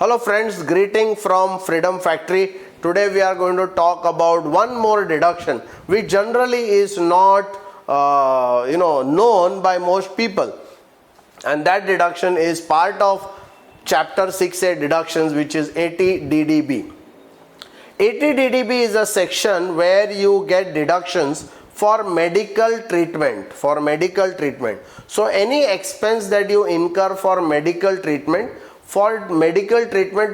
Hello friends, greeting from Freedom Factory. Today we are going to talk about one more deduction which generally is not known by most people, and that deduction is part of chapter 6A deductions, which is 80 DDB. 80 DDB is a section where you get deductions for medical treatment. So any expense that you incur for medical treatment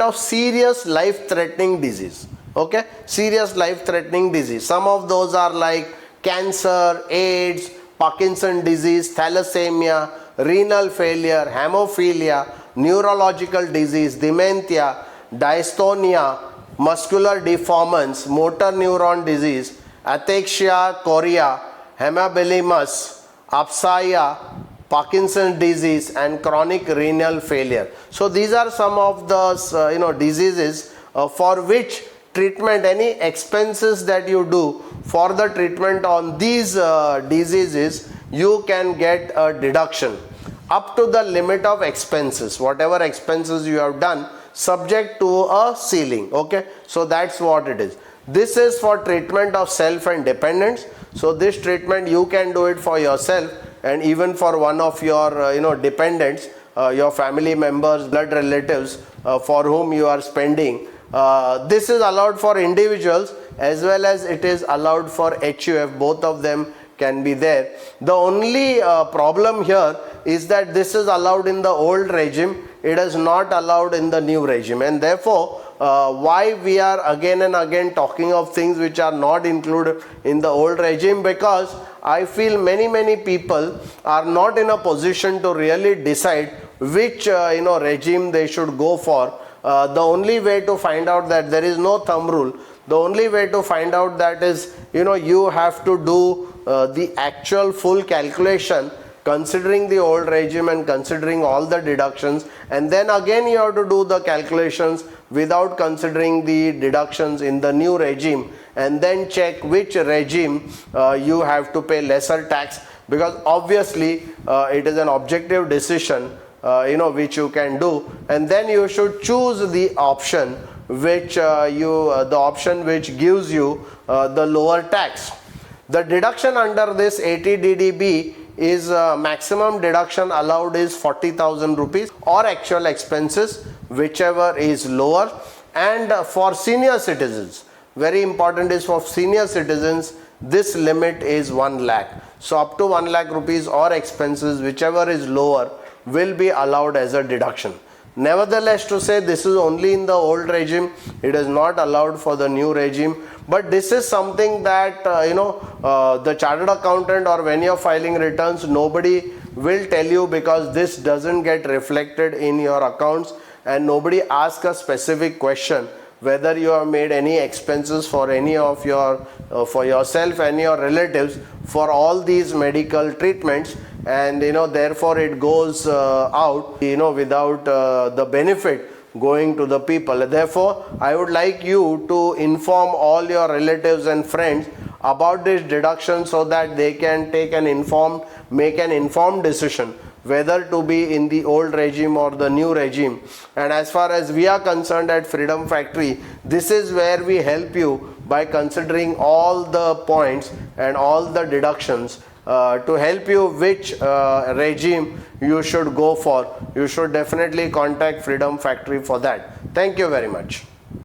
of serious life-threatening disease. Okay, serious life-threatening disease. Some of those are like cancer, AIDS, Parkinson's disease, thalassemia, renal failure, hemophilia, neurological disease, dementia, dystonia, muscular deformance, motor neuron disease, ataxia chorea, hemabilimus, aphasia, Parkinson's disease, and chronic renal failure. So these are some of the diseases for which treatment, any expenses that you do for the treatment on these diseases, you can get a deduction up to the limit of expenses, whatever expenses you have done, subject to a ceiling. Okay, so that's what it is. This is for treatment of self and dependents. So this treatment you can do it for yourself and even for one of your dependents, your family members, blood relatives for whom you are spending. This is allowed for individuals as well as it is allowed for HUF. Both of them can be there. The only problem here is that this is allowed in the old regime, it is not allowed in the new regime, and therefore why we are again and again talking of things which are not included in the old regime, because I feel many people are not in a position to really decide which regime they should go for. The only way to find out that there is no thumb rule, the only way to find out that is you have to do the actual full calculation considering the old regime and considering all the deductions, and then again you have to do the calculations without considering the deductions in the new regime, and then check which regime you have to pay lesser tax, because obviously it is an objective decision which you can do, and then you should choose the option which which gives you the lower tax. The deduction under this 80 DDB is maximum deduction allowed is 40,000 rupees or actual expenses, whichever is lower. And for senior citizens, very important is for senior citizens, this limit is 1 lakh. So up to 1 lakh rupees or expenses, whichever is lower, will be allowed as a deduction. Nevertheless, to say this is only in the old regime, it is not allowed for the new regime. But this is something that the chartered accountant or when you're filing returns, nobody will tell you, because this doesn't get reflected in your accounts, and nobody asks a specific question whether you have made any expenses for any of your for yourself and your relatives for all these medical treatments, and therefore it goes out without the benefit going to the people. Therefore I would like you to inform all your relatives and friends about this deduction so that they can make an informed decision whether to be in the old regime or the new regime. And as far as we are concerned at Freedom Factory, this is where we help you by considering all the points and all the deductions to help you which regime you should go for. You should definitely contact Freedom Factory for that. Thank you very much.